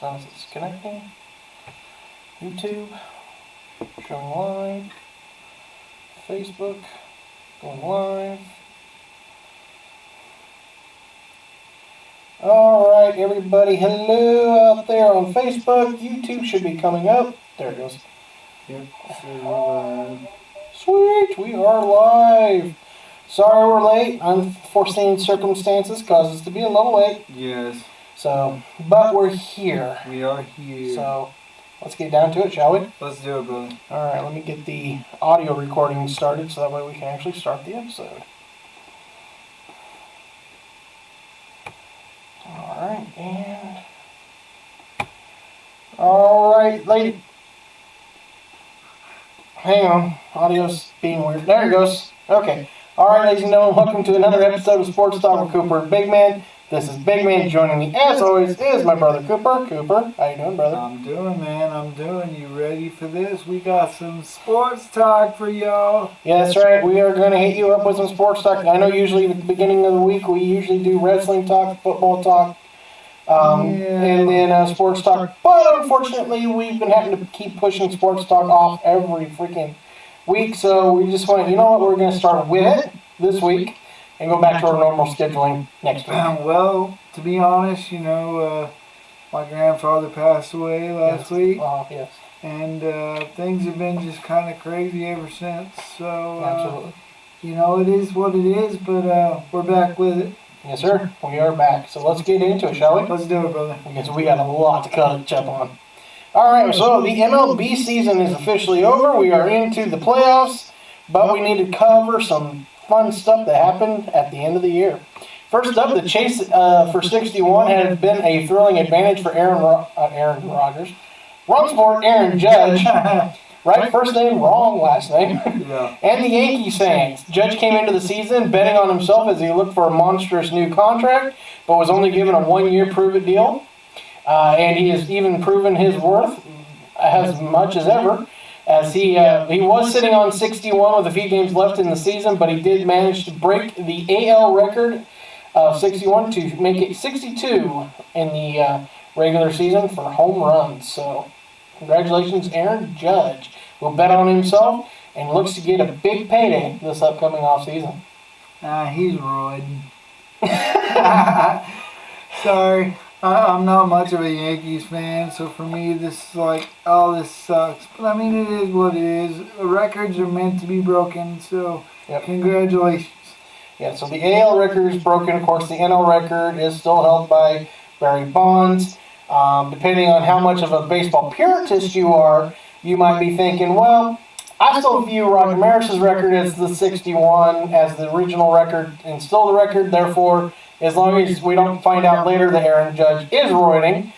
now it's connecting. YouTube, showing live. Facebook, going live. Alright, everybody, hello out there on Facebook. YouTube should be coming up. There it goes. Yep, so Sweet, we are live. Sorry we're late. Unforeseen circumstances caused us to be a little late. yes, So, but we're here. we are here. So, let's get down to it, shall we? Let's do it, brother. Alright, let me get the audio recording started so that way we can actually start the episode. Alright, and... Alright, lady... Hang on, audio's being weird. There it goes. Okay. Alright, ladies and gentlemen, welcome to another episode of Sports Talk with Cooper and Big Man. This is Big Man. Joining me, as always, is my brother Cooper. Cooper, how you doing, brother? I'm doing, man. I'm doing. You ready for this? We got some sports talk for y'all. Yeah, that's right. We are going to hit you up with some sports talk. I know usually at the beginning of the week we usually do wrestling talk, football talk, and then sports talk. But unfortunately, we've been having to keep pushing sports talk off every freaking week. So we just want to, you know what, we're going to start with it this week and go back to our normal scheduling next week. Well, to be honest, my grandfather passed away last week. Yes. And things have been just kind of crazy ever since. So, Absolutely. It is what it is, but we're back with it. Yes, sir. We are back. So let's get into it, shall we? Let's do it, brother. Because we got a lot to catch up on. All right, so the MLB season is officially over. We are into the playoffs, but we need to cover some fun stuff that happened at the end of the year. First up, the chase for 61 has been a thrilling advantage for Aaron Rodgers. Wrong sport, Aaron Judge. Right, first name, wrong last name. Yeah. And the Yankees fans. Judge came into the season betting on himself as he looked for a monstrous new contract, but was only given a one-year prove-it deal. And he has even proven his worth as much as ever, as he was sitting on 61 with a few games left in the season, but he did manage to break the AL record of 61 to make it 62 in the regular season for home runs. So, congratulations, Aaron Judge, who bet on himself and looks to get a big payday this upcoming offseason. He's ruined. Sorry. I'm not much of a Yankees fan, so for me this is like, oh, this sucks. But I mean, it is what it is. Records are meant to be broken, so Congratulations. Yeah, so the AL record is broken. Of course, the NL record is still held by Barry Bonds. Depending on how much of a baseball puritist you are, you might be thinking, well, I still view Roger Maris's record as the 61, as the original record, and still the record. Therefore, as long as we don't find out later that Aaron Judge is roiding,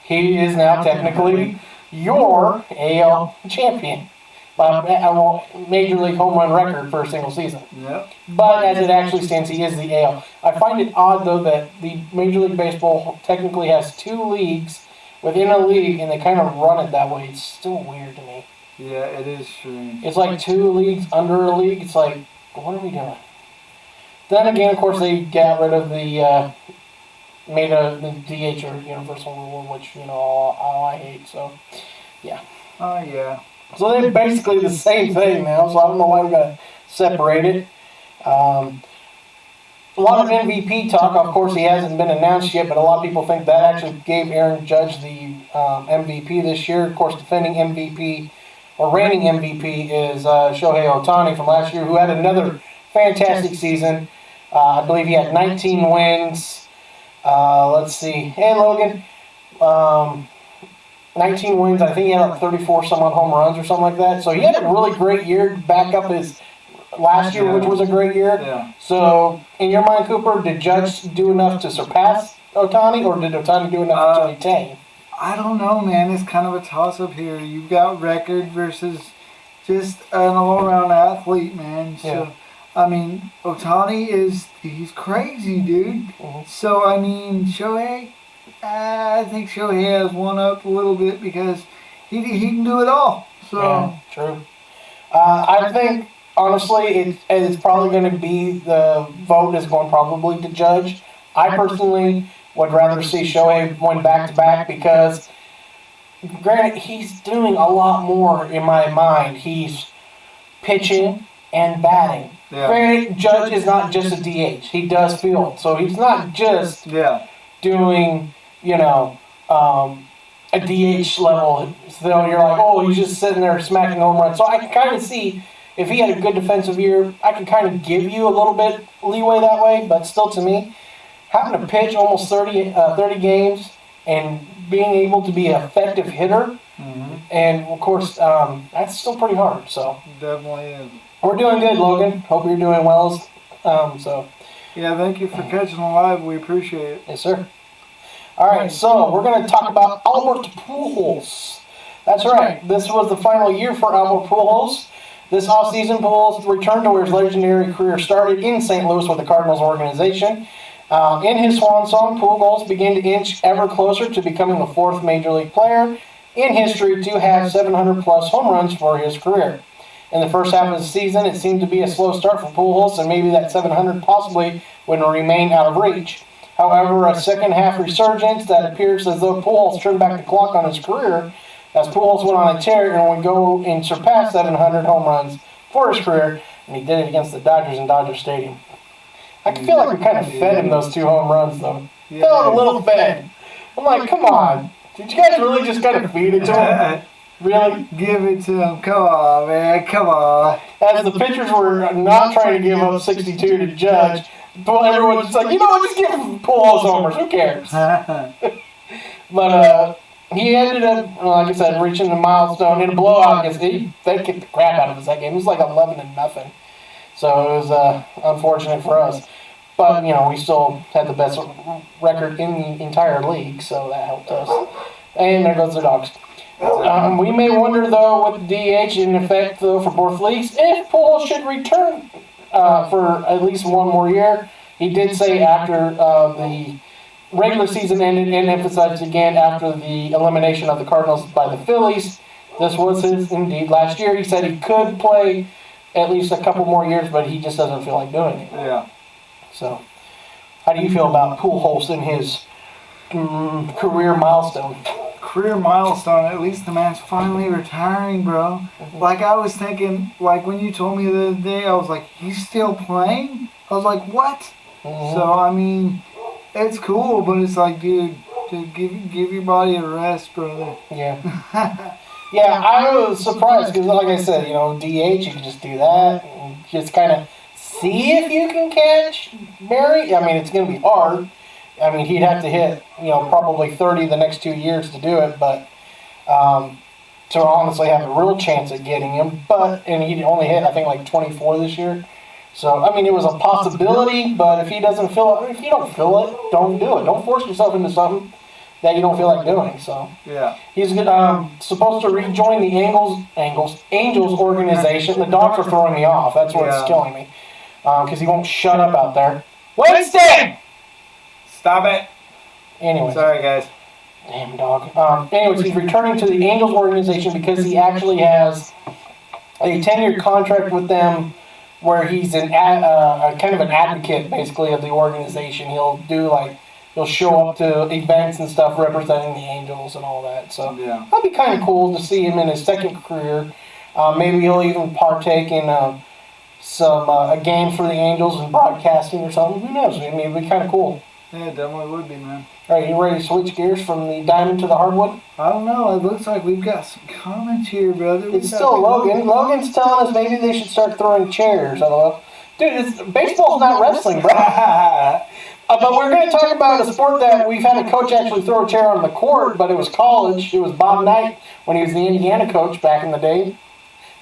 he is now technically your AL champion by a Major League home run record for a single season. Yep. But as it actually stands, he is the AL. I find it odd, though, that the Major League Baseball technically has two leagues within a league, and they kind of run it that way. It's still weird to me. Yeah, it is strange. It's like two leagues under a league. It's like, what are we doing? Then again, of course, they got rid of the DH or universal rule, which, all I hate. So, yeah. Oh, yeah. So they're basically the same thing now, so I don't know why we got to separate it. A lot of MVP talk. Of course, he hasn't been announced yet, but a lot of people think that actually gave Aaron Judge the MVP this year. Of course, defending MVP or reigning MVP is Shohei Ohtani from last year, who had another fantastic season. I believe he had 19 wins. Let's see. Hey, Logan. 19 wins. I think he had like 34 some odd home runs or something like that. So he had a really great year back up his last year, which was a great year. Yeah. So, in your mind, Cooper, did Judge do enough to surpass Ohtani, or did Ohtani do enough to retain? I don't know, man. It's kind of a toss-up here. You've got record versus just an all-around athlete, man. So, Yeah. I mean, Ohtani he's crazy, dude. Mm-hmm. So, I mean, Shohei, I think Shohei has one up a little bit because he can do it all. So, Yeah, true. I think, honestly, it's probably going to be the vote is going probably to Judge. I personally would rather see Shohei win back-to-back because, granted, he's doing a lot more in my mind. He's pitching and batting. Yeah. Granted, Judge is not just a DH. He does field. So he's not just doing, a DH level. So you're like, oh, he's just sitting there smacking home runs. So I can kind of see if he had a good defensive year, I can kind of give you a little bit leeway that way. But still, to me, having to pitch almost 30 games and being able to be an effective hitter, and of course, that's still pretty hard. So definitely is. We're doing good, Logan. Hope you're doing well. Yeah, thank you for catching the live. We appreciate it. Yes, sir. All right, so we're going to talk about Albert Pujols. That's right. This was the final year for Albert Pujols. This offseason, Pujols returned to where his legendary career started in St. Louis with the Cardinals organization. In his swan song, Pujols began to inch ever closer to becoming the fourth major league player in history to have 700-plus home runs for his career. In the first half of the season, it seemed to be a slow start for Pujols, and maybe that 700 possibly would remain out of reach. However, a second-half resurgence that appears as though Pujols turned back the clock on his career, as Pujols went on a tear and would go and surpass 700 home runs for his career, and he did it against the Dodgers in Dodger Stadium. I feel like we kind of fed him those 2 home runs, though. Felt a little fed. I'm like, come on. Did you guys really just kind of feed it to him? Really? Give it to him. Come on, man. Come on. As the pitchers were not trying to give up 62 to Judge, everyone's just like, you know what, just give him Pujols homers. Who cares? But he ended up, like I said, reaching the milestone in a blowout. They kicked the crap out of us that game. It was like 11-0. So it was unfortunate for us. But, we still had the best record in the entire league, so that helped us. And there goes the Dogs. We may wonder, though, with the DH in effect, though, for both leagues, if Pujols should return for at least one more year. He did say after the regular season ended and emphasized again after the elimination of the Cardinals by the Phillies. This was his, indeed, last year. He said he could play at least a couple more years, but he just doesn't feel like doing it. Yeah. So, how do you feel about Pujols and his career milestone? Career milestone. At least the man's finally retiring, bro. Like, I was thinking, like, when you told me the other day, I was like, he's still playing? I was like, what? So, I mean, it's cool, but it's like, dude, give your body a rest, brother. Yeah. Yeah, I was surprised because, like I said, DH, you can just do that and just kind of see if you can catch Barry. I mean, it's going to be hard. I mean, he'd have to hit, probably 30 the next 2 years to do it, but to honestly have a real chance at getting him. And he only hit, I think, like 24 this year. So, I mean, it was a possibility, but if he doesn't feel it, if you don't feel it, don't do it. Don't force yourself into something that you don't feel like doing. So, yeah, he's supposed to rejoin the Angels organization. The Dogs are throwing me off. That's what's killing me, because he won't shut up out there. Winston! Stop it. Anyway. Sorry, guys. Damn dog. Anyways, he's returning to the Angels organization because he actually has a 10-year contract with them where he's kind of an advocate, basically, of the organization. He'll show up to events and stuff representing the Angels and all that. So that'd be kind of cool to see him in his second career. Maybe he'll even partake in a game for the Angels and broadcasting or something. Who knows? I mean, it'd be kind of cool. Yeah, it definitely would be, man. All right, you ready to switch gears from the diamond to the hardwood? I don't know. It looks like we've got some comments here, brother. It's still Logan. Logan's telling us maybe they should start throwing chairs. I don't know. Dude, baseball's not wrestling, bro. But we're going to talk about a sport that we've had a coach actually throw a chair on the court, but it was college. It was Bob Knight when he was the Indiana coach back in the day.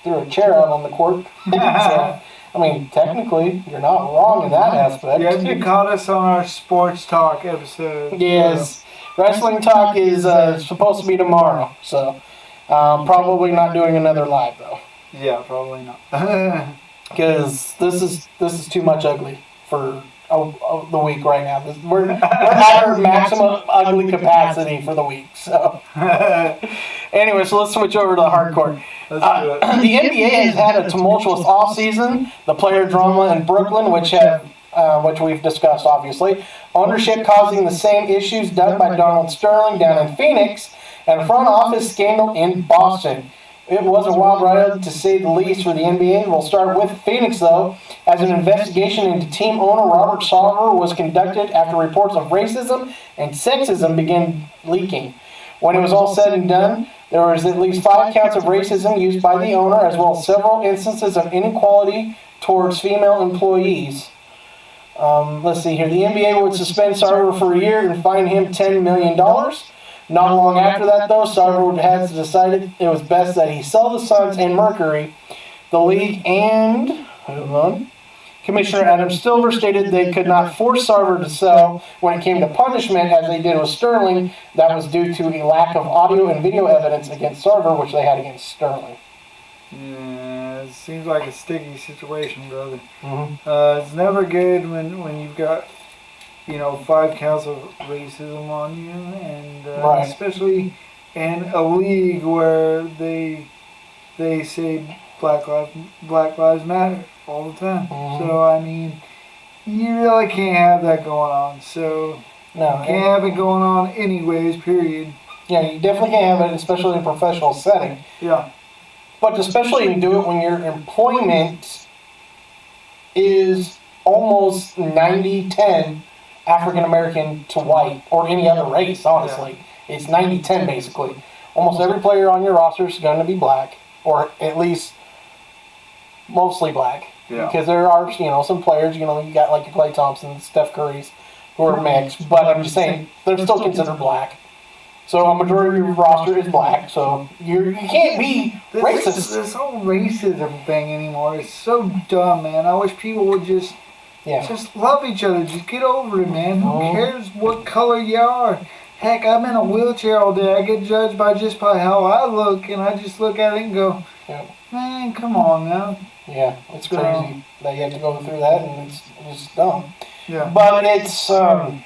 Threw a chair out on the court. So, I mean, technically, you're not wrong in that aspect. Yeah, you caught us on our sports talk episode. Yes. Wrestling talk is supposed to be tomorrow, so probably not doing another live, though. Yeah, probably not. Because this is too much ugly for the week right now. We're at our maximum ugly capacity for the week. So, anyway, so let's switch over to the hardcore. The NBA has had a tumultuous offseason. The player drama in Brooklyn, which have which we've discussed, obviously. Ownership causing the same issues done by Donald Sterling down in Phoenix, and a front office scandal in Boston. It was a wild ride, to say the least, for the NBA. We'll start with Phoenix, though, as an investigation into team owner Robert Sarver was conducted after reports of racism and sexism began leaking. When it was all said and done, there was at least 5 counts of racism used by the owner, as well as several instances of inequality towards female employees. Let's see here. The NBA would suspend Sarver for a year and fine him $10 million. Not long after that, though, Sarver has decided it was best that he sell the Suns and Mercury. The league and Commissioner Adam Silver stated they could not force Sarver to sell when it came to punishment, as they did with Sterling. That was due to a lack of audio and video evidence against Sarver, which they had against Sterling. Yeah, it seems like a sticky situation, brother. Mm-hmm. It's never good when you've got 5 counts of racism on you, and Right. especially in a league where they say Black Lives Matter all the time. Mm-hmm. So I mean, you really can't have that going on. So No, you can't have it going on anyways. Period. yeah, you definitely can't have it, especially in a professional setting. Yeah. But especially you do it when your employment is almost 90-10 African American to white, or any other race, honestly. It's 90-10 basically. Almost every player on your roster is going to be black, or at least mostly black. Yeah. Because there are, some players, you got like your Klay Thompson, Steph Curry's, who are mixed, but I'm just saying, they're still considered black. So a majority of your roster is black, so you can't be racist. This whole racism thing anymore is so dumb, man. I wish people would just love each other. Just get over it, man. Who cares what color you are? Heck, I'm in a wheelchair all day. I get judged by how I look, and I just look at it and go, man, come on now. Yeah, it's crazy that you have to go through that, and it's dumb. Yeah. But it's, and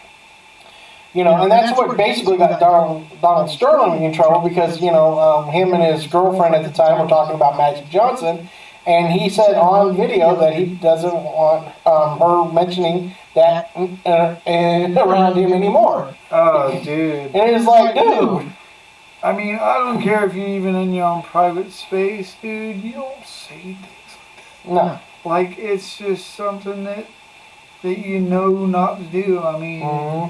that's what basically got Donald Sterling in trouble, because, him and his girlfriend at the time were talking about Magic Johnson, and he said on video that he doesn't want her mentioning that around him anymore. Oh, dude. And it's like, dude. I mean, I don't care if you're even in your own private space, dude. You don't say things like that. No. Like, it's just something that you know not to do. I mean,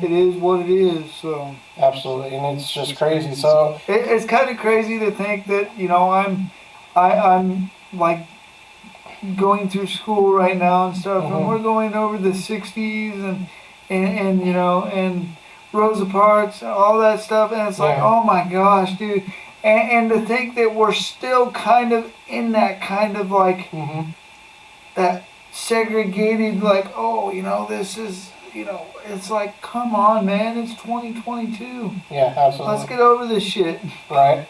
it is what it is, so. Absolutely, and it's just crazy. So it's kind of crazy to think that, I'm like going through school right now and stuff, and we're going over the 60s and Rosa Parks and all that stuff, and it's like, oh my gosh, dude. And to think that we're still kind of in that kind of like that segregated, like, this is, it's like, come on, man, it's 2022. Yeah, absolutely. Let's get over this shit. Right.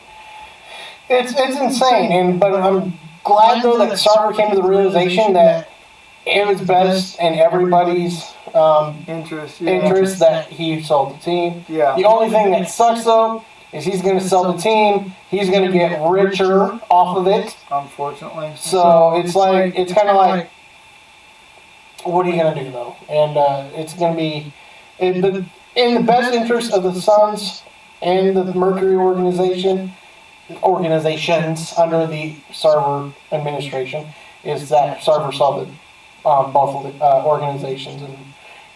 It's insane, but I'm glad though that Sarver came to the realization that it was best in everybody's interest that he sold the team. Yeah. The only thing that sucks though is he's going to sell the team. He's going to get richer off of it. Unfortunately. So it's kind of like, what are you going to do though? And it's going to be in the best interest of the Suns and the Mercury organizations under the Sarver administration is that Sarver sell the both of the organizations and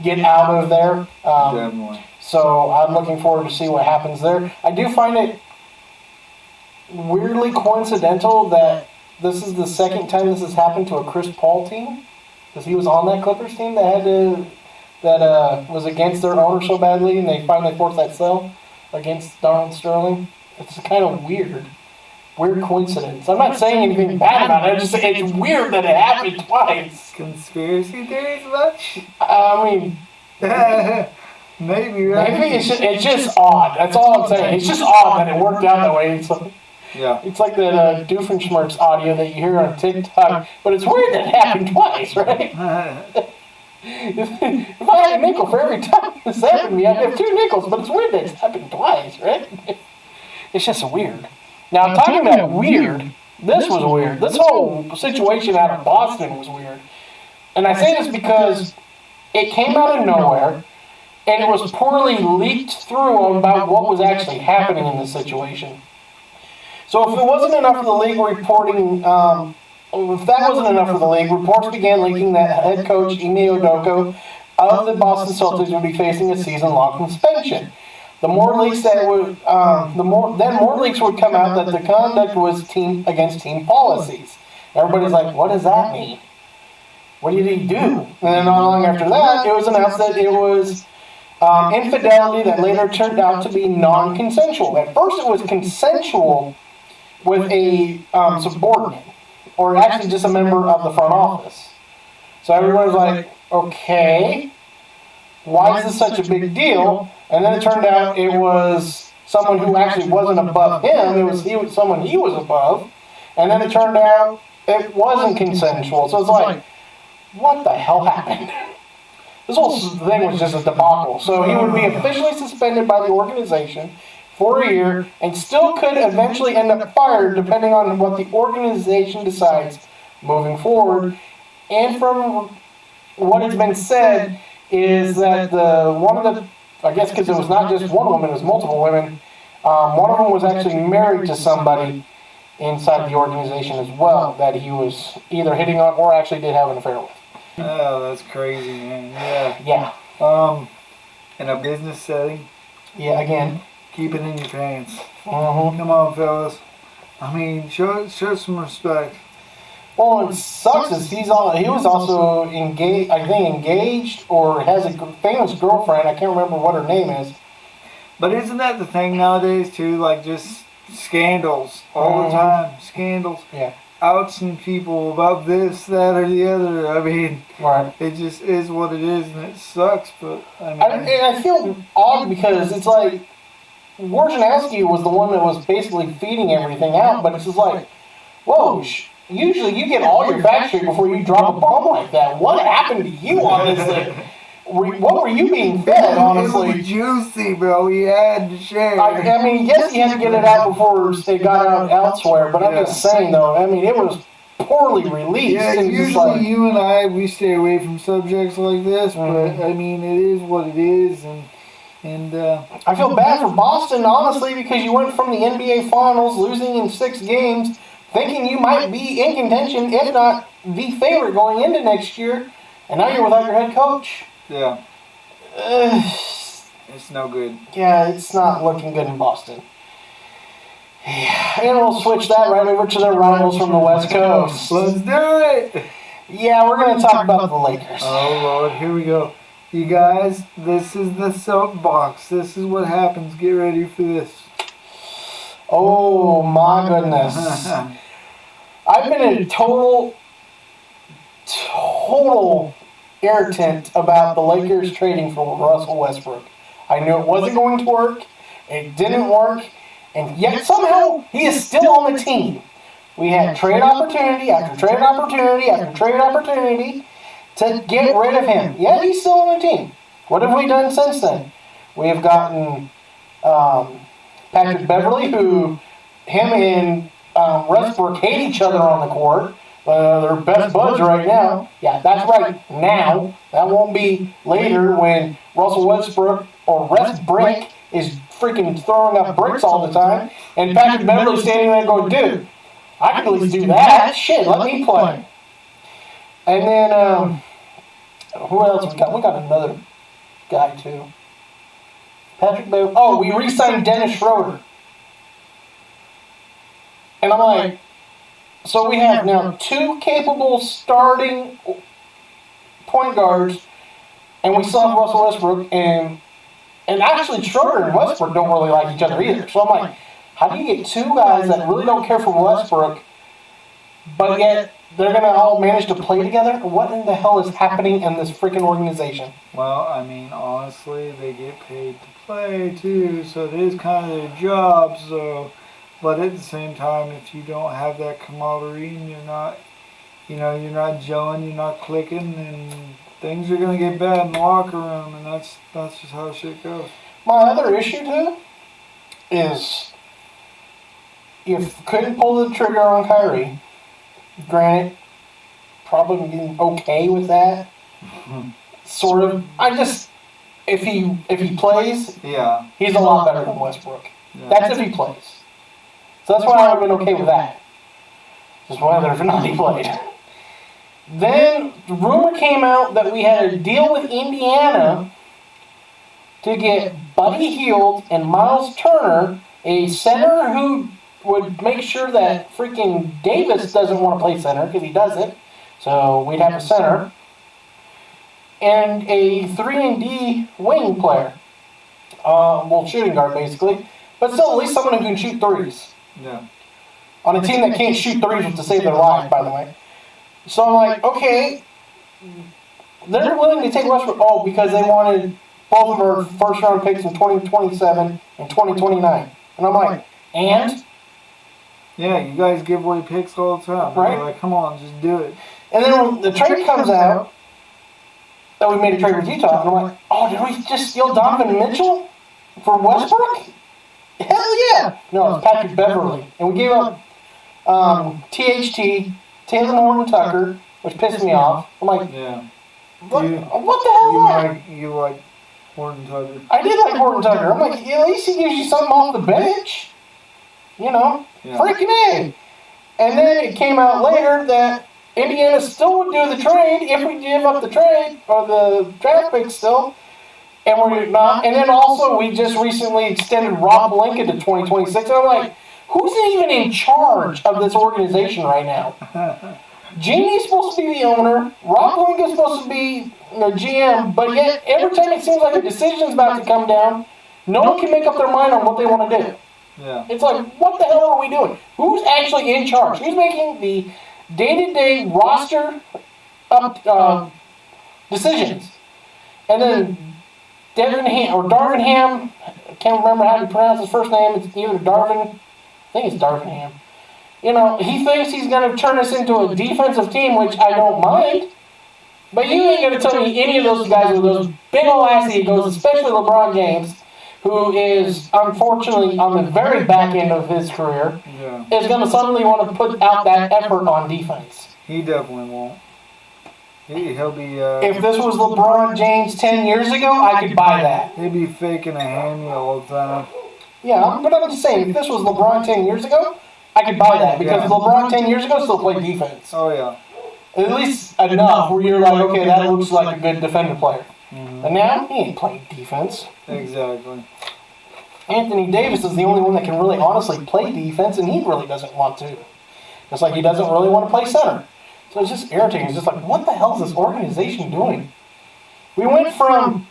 get out of there. Definitely. So I'm looking forward to see what happens there. I do find it weirdly coincidental that this is the second time this has happened to a Chris Paul team, because he was on that Clippers team that was against their owner so badly, and they finally forced that sell against Donald Sterling. It's kind of weird coincidence. I'm not saying anything bad about it. I'm just saying it's weird that it happened twice. Conspiracy theories much? I mean, maybe, right? Maybe it's just odd. That's all I'm saying. It's just odd that it worked out that way. It's like that Doofenshmirtz audio that you hear on TikTok. But it's weird that it happened twice, right? If I had a nickel for every time this happened to me, I'd have 2 nickels. But it's weird that it's happened twice, right? It's just weird. Now, talking about weird, this was weird. This whole situation out of Boston was weird. And I say this because it came out of nowhere, and it was poorly leaked through about what was actually happening in this situation. So if it wasn't enough for the league reporting, if that wasn't enough for the league, reports began leaking that head coach Ime Udoka of the Boston Celtics would be facing a season-long suspension. The more leaks that would, more leaks would come out that the conduct was team against team policies. Everybody's like, what does that mean? What did he do? And then not long after that, it was announced that it was infidelity that later turned out to be non-consensual. At first, it was consensual with a subordinate, or actually just a member of the front office. So everyone's like, okay, why is this such a big deal? And then it turned out it was someone who actually wasn't above him. It was someone he was above. And then it turned out it wasn't consensual. So it's like, what the hell happened? This whole thing was just a debacle. So he would be officially suspended by the organization for a year and still could eventually end up fired depending on what the organization decides moving forward. And from what has been said is that I guess because it was not just one woman, it was multiple women, one of them was actually married to somebody inside the organization as well that he was either hitting on or actually did have an affair with. Oh, that's crazy, man. Yeah. In a business setting. Yeah, again. Keep it in your pants. Mm-hmm. Come on, fellas. I mean, show some respect. Well, it sucks is he was also engaged or has a famous girlfriend. I can't remember what her name is. But isn't that the thing nowadays too? Like just scandals all the time. Scandals. Yeah. Outing people about this, that, or the other. I mean, right. It just is what it is, and it sucks. But I mean, and I feel odd because it's like Wojnarowski was the one that was basically feeding everything out, but it's just like, whoa. Usually you get all your facts straight before you drop a bomb like that. What happened to you on this thing? What were you being fed, honestly? It was juicy, bro. He had to share. I mean, yes, he had to get it out before it got out elsewhere, but I'm just saying, though, I mean, it was poorly released. Yeah, usually you and I, we stay away from subjects like this, but, I mean, it is what it is, and I feel bad for Boston, honestly, because you went from the NBA Finals, losing in 6 games, thinking you might be in contention, if not the favorite going into next year, and now you're without your head coach. Yeah. It's no good. Yeah, it's not looking good in Boston. Yeah. And we'll switch that right over to their rivals from the West Coast. Let's do it! Yeah, we're going to talk about the Lakers. Oh, Lord, here we go. You guys, this is the soapbox. This is what happens. Get ready for this. Oh, my goodness. I've been a total irritant about the Lakers trading for Russell Westbrook. I knew it wasn't going to work. It didn't work. And yet somehow he is still on the team. We had trade opportunity after trade opportunity after trade opportunity to get rid of him. Yet he's still on the team. What have we done since then? We have gotten Patrick Beverley, who him and Westbrook hate each other on the court. They're best buds right now. Yeah, that's right, now. That won't be later when Russell Westbrook or Westbrook is freaking throwing up bricks all the time. And Patrick Beverley standing there going, dude, I can at least do that. Shit, let me play. And then, who else we got? We got another guy, too. Patrick Beverley. Oh, we re-signed Dennis Schroeder. And I'm like, so we have now 2 capable starting point guards, and we still have Russell Westbrook, and actually Schroeder and Westbrook don't really like each other either. So I'm like, how do you get 2 guys that really don't care for Westbrook, but yet they're going to all manage to play together? What in the hell is happening in this freaking organization? Well, I mean, honestly, they get paid to play too, so it is kind of their job, so... But at the same time, if you don't have that camaraderie and you're not gelling, you're not clicking, and things are going to get bad in the locker room, and that's just how shit goes. My other issue, too, is you couldn't pull the trigger on Kyrie. Granted, probably being okay with that. sort of. If he plays, Yeah. he's a lot better than Westbrook. Yeah. That's if he plays. So that's why I would have been okay with that. Just whether or not he played. Then the rumor came out that we had a deal with Indiana to get Buddy Hield and Miles Turner, a center who would make sure that freaking Davis doesn't want to play center because he doesn't. So we'd have a center. And a 3-and-D wing player. Shooting guard basically. But still, at least someone who can shoot threes. Yeah. On a team that can't shoot threes to save their life, by the way. So I'm like, okay, they're willing to take Westbrook, because they wanted both of our first-round picks in 2027 and 2029. And I'm like, and? Yeah, you guys give away picks all the time. Right. You're like, come on, just do it. And then when the trade comes out, that we made a trade with Utah, and I'm like, did we just steal Donovan Mitchell for Westbrook? Hell yeah! No, it's Patrick Beverly. And we gave up THT, Taylor Horton Tucker, which pissed me off. I'm like, Yeah. what the hell is that? You like Horton Tucker. I did like Horton Tucker. I'm like, at least he gives you something off the bench. Yeah. Freaking A. And then it came out later that Indiana still would do the trade if we give up the trade, or the draft pick still. And we're not. And then also, we just recently extended Rob Pelinka to 2026. And I'm like, who's even in charge of this organization right now? Genie's supposed to be the owner. Rob Pelinka's supposed to be the GM. But yet, every time it seems like a decision's about to come down, no one can make up their mind on what they want to do. Yeah. It's like, what the hell are we doing? Who's actually in charge? Who's making the day-to-day roster decisions? And then Darvin Ham, I can't remember how to pronounce his first name. It's either Darvin, I think it's Darvin Ham. He thinks he's going to turn us into a defensive team, which I don't mind. But you ain't going to tell me any of those guys with those big ol' ass egos, especially LeBron James, who is unfortunately on the very back end of his career, is going to suddenly want to put out that effort on defense. He definitely won't. He'll be. If this was LeBron James 10 years ago, I could buy that. He'd be faking a hammy all the time. Yeah, but I'm just saying, if this was LeBron 10 years ago, I could buy that, because LeBron 10 years ago still played defense. Oh, yeah. At least enough where you're like, okay, that looks like a good defender player. Mm-hmm. And now, he ain't playing defense. Exactly. Anthony Davis is the only one that can really honestly play defense, and he really doesn't want to. Just like he doesn't really want to play center. So it's just irritating. It's just like, what the hell is this organization doing? We went from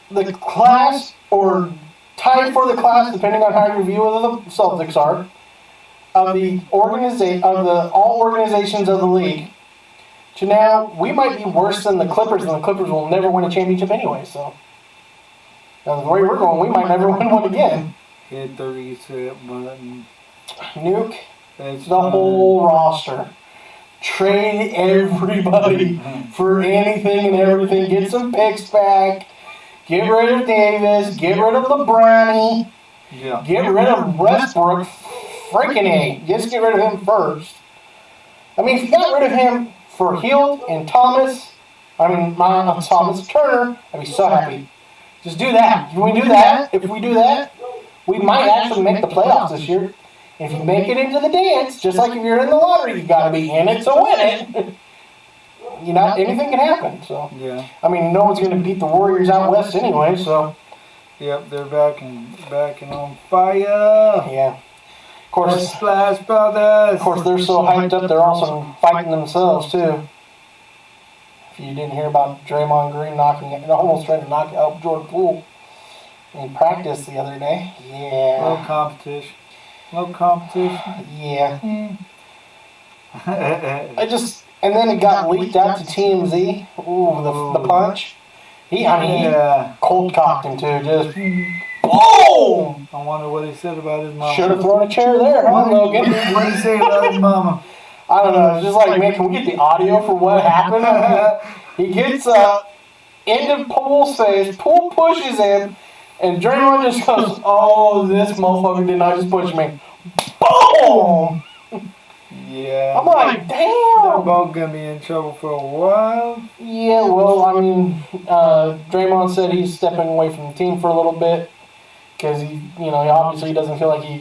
the class, or tied for the class, depending on how your view of the Celtics are, of the all organizations of the league, to now we might be worse than the Clippers, and the Clippers will never win a championship anyway. So now the way we're going, we might never win one again. Hit the reset button. Nuke the whole roster. Trade everybody for anything and everything. Get some picks back. Get rid of Davis. Get rid of LeBron. Yeah. Get rid of Westbrook. Freaking A. Just get rid of him first. I mean, if you got rid of him for Hield and Thomas Turner, I'd be so happy. Just do that. If we do that, we might actually make the playoffs this year. If you make it into the dance, just like if you're in the lottery, you got to be in it to win it. Anything can happen. So yeah. I mean, no one's going to beat the Warriors out west anyway. So yep, they're back and on fire. Yeah. Of course, Splash Brothers. Of course, they're so hyped up. They're also fighting themselves too. If you didn't hear about Draymond Green almost trying to knock out Jordan Poole in practice the other day. Yeah. No competition. Yeah. And then it got leaked out to TMZ. Ooh, the punch. He cold cocked him too. Just boom. I wonder what he said about his mama. Should have thrown a chair there, huh, Logan? What did he say about his mama? I don't know. It's just like, man, can we get the audio for what happened? He gets into Poole's face. Poole pushes him. And Draymond just goes, oh, this motherfucker did not just push me. Boom! Yeah. I'm like, They're damn. both gonna be in trouble for a while. Yeah, well, I mean, Draymond said he's stepping away from the team for a little bit because he obviously doesn't feel like he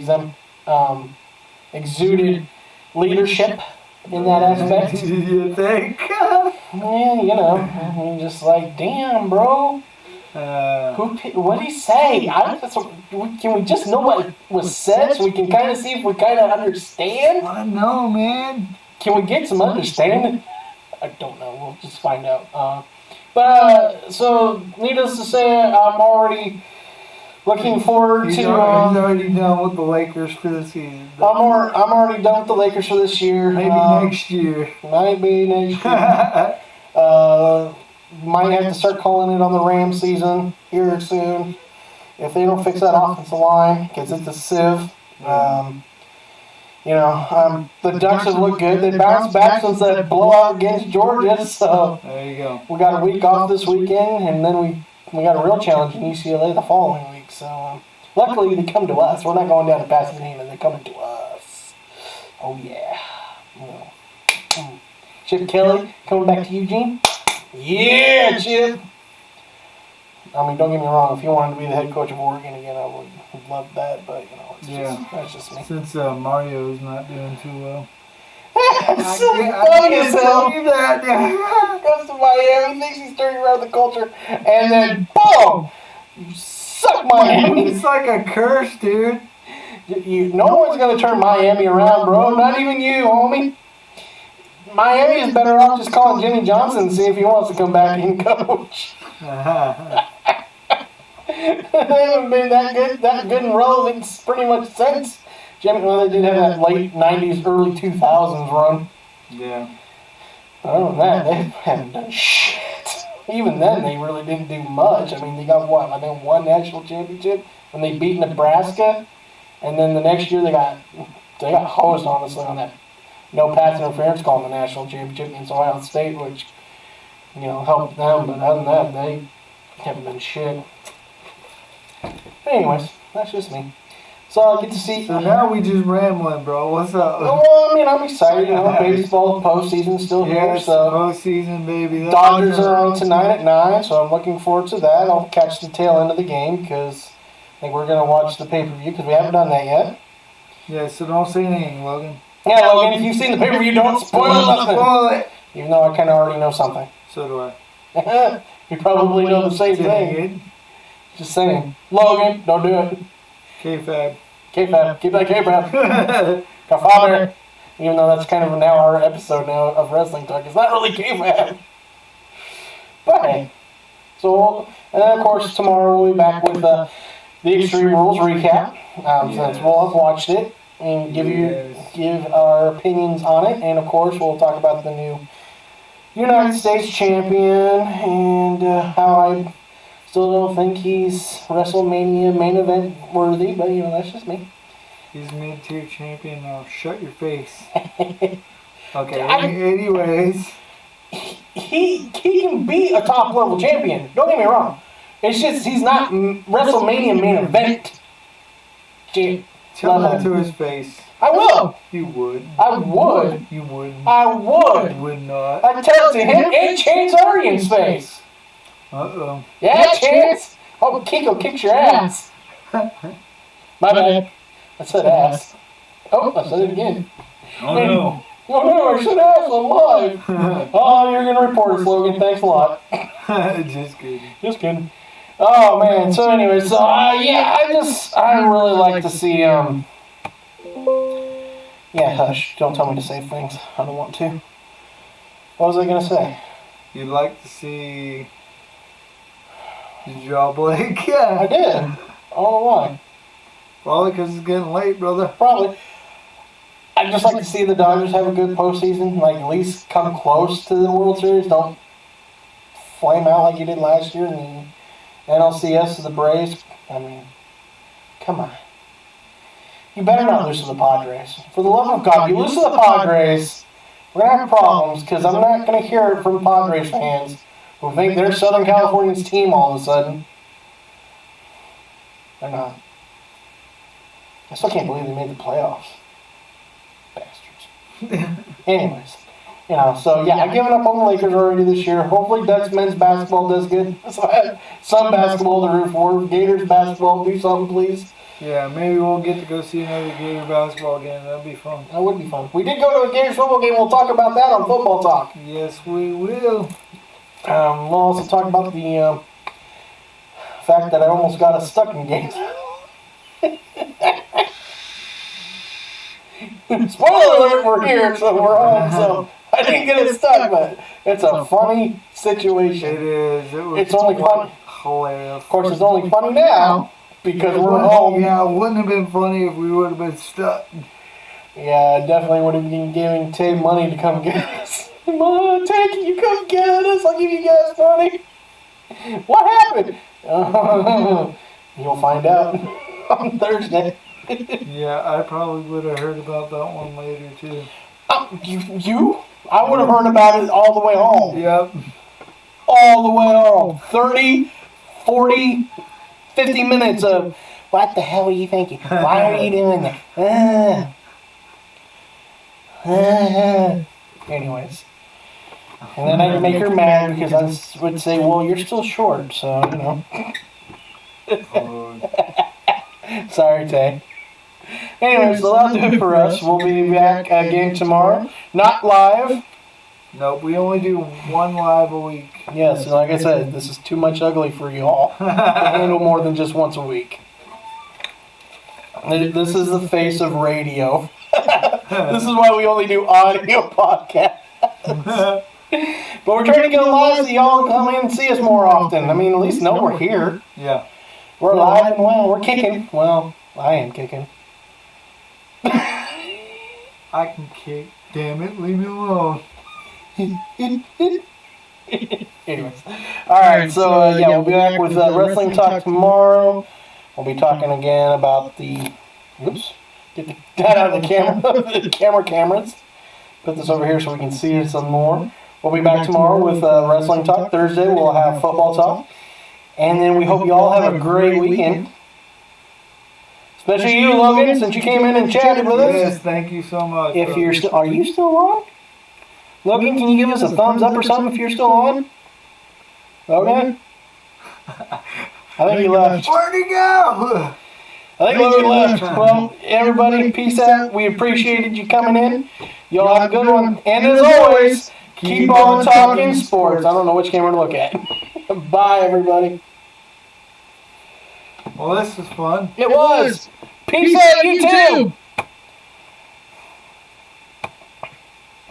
exuded leadership in that aspect. You think? Yeah, I mean, just like, damn, bro. What did he say? Can we just know what was said so we can kind of see if we kind of understand? I know, man. Can we get some understanding? I don't know. We'll just find out. So needless to say, I'm already looking forward He's to. already done with the Lakers for the season. I'm already done with the Lakers for this year. Maybe next year. Might be next year. Might have to start calling it on the Rams season here soon if they don't fix that offensive line because it's a sieve. The Ducks have looked good. They bounced back since that blowout against Georgia. So there you go. we got a week off this weekend, and then we got a real challenge in UCLA the following week. So luckily they come to us. We're not going down to Pasadena. They're coming to us. Oh yeah. Chip Kelly coming back to Eugene. Yeah, Chip. I mean, don't get me wrong. If you wanted to be the head coach of Oregon again, I would love that. But that's just me. Since Mario's not doing too well. It's so funny as hell. That. Goes to Miami, thinks he's turning around the culture, and then boom, you suck Miami. It's like a curse, dude. No one's gonna turn Miami around, bro. Not even you, homie. Miami is better off just calling Jimmy Johnson and see if he wants to come back and coach. They haven't been that good and relevant pretty much since Jimmy. Well, they did have that late '90s, early 2000s run. Yeah. Other than that, they haven't done shit. Even then, they really didn't do much. I mean, they got what? I think one national championship when they beat Nebraska, and then the next year they got hosed honestly on that no pass interference call in the national championship against Ohio State, which helped them. But other than that, they haven't done shit. But anyways, that's just me. So I get to see. So now we just rambling, bro. What's up? Well, I mean, I'm excited. Baseball postseason's still here, so postseason, baby. That's Dodgers awesome. are on tonight at 9, so I'm looking forward to that. I'll catch the tail end of the game because I think we're gonna watch the pay-per-view because we haven't done that yet. Yeah, so don't say anything, Logan. Yeah, Logan, if you've seen the pay-per-view, don't spoil nothing. Spoil it. Even though I kind of already know something. So do I. You probably know the same thing. Just saying. Logan, don't do it. K-Fab. K-Fab. Keep that K-Fab. Godfather. Even though that's kind of now our episode now of Wrestling Talk. It's not really K-Fab. But hey. So, and then of course tomorrow we'll be back with the Extreme Rules recap. Since we'll have watched it. And give our opinions on it. And of course we'll talk about the new United States champion and how I still don't think he's WrestleMania main event worthy, but that's just me. He's mid-tier champion now. Shut your face. Okay, anyways. He can be a top level champion. Don't get me wrong. It's just he's not WrestleMania main event. Tell that to his face. I will. You would. I would. You wouldn't. I would. You would not. I'd tell it to him and Chance Arian's face. Uh-oh. Yeah, Chance. Oh, Kiko kicks your ass. My bad. I said ass. Oh, I said it again. Oh, no. Oh, no, I said ass. I'm live. Oh, you're going to report us, Logan. Thanks a lot. Just kidding. Just kidding. Oh, man. So, anyway, I really like to see, yeah, hush. Don't tell me to say things. I don't want to. What was I going to say? You'd like to see... Did you all blink? Yeah. I did. I don't know why. Probably because it's getting late, brother. Probably. I'd just like to see the Dodgers have a good postseason. Like, at least come close to the World Series. Don't flame out like you did last year in the NLCS to the Braves. I mean, come on. You better not lose to the Padres. For the love of God, you lose to the Padres, we're going to have problems because I'm not going to hear it from Padres fans who think they're Southern California's team all of a sudden. They're not. I still can't believe they made the playoffs. Bastards. Anyways. So yeah, I've given up on the Lakers already this year. Hopefully Ducks men's basketball does good. So I have some basketball to root for. Gators basketball, do something please. Yeah, maybe we'll get to go see another Gator basketball game. That'd be fun. That would be fun. We did go to a Gators football game. We'll talk about that on Football Talk. Yes, we will. We'll also talk about the fact that I almost got us stuck in games. Spoiler alert, we're here, so we're home, so I didn't get it stuck, but it's a funny situation. It is. It's only funny. Hilarious. Of course, it's only funny now because we're home. Yeah, it wouldn't have been funny if we would have been stuck. Yeah, I definitely would have been giving Tay money to come get us. Come on, Tay, can you come get us? I'll give you guys money. What happened? You'll find out on Thursday. Yeah, I probably would have heard about that one later too. You? I would have heard about it all the way home. Yep. All the way home. 30, 40, 50 minutes of, what the hell are you thinking? Why are you doing that? Anyways. And then I'd make her mad because I would say, well, you're still short, so, Sorry, Tay. Anyway, so that'll do it for us. We'll be back again tomorrow. Not live. Nope, we only do one live a week. Yes, and like I said, this is too much ugly for you all to handle more than just once a week. This is the face of radio. This is why we only do audio podcasts. But we're trying to get live so y'all come in and see us more often. I mean, at least know we're here. Yeah. We're alive and well. We're kicking. Well, I am kicking. I can kick. Damn it, leave me alone. Anyways. Alright, so yeah, we'll be back with Wrestling Talk tomorrow. We'll be talking again about the... Oops. Get that out of the camera. The cameras. Put this over here so we can see it some more. We'll be back tomorrow with Wrestling Talk. Thursday we'll have Football Talk. And then we hope you all have a great weekend. Especially you, Logan, since you came in and chatted with us. Yes, thank you so much. If you're still... Are you still on? Logan, can you give us a thumbs up or something if you're still on? Logan? I think he left. Where'd he go? I think Logan left. Well, everybody, peace out. We appreciated you coming in. Y'all have a good one. And as always, keep on talking sports. I don't know which camera to look at. Bye, everybody. Well, this was fun. It was. Peace out, you too.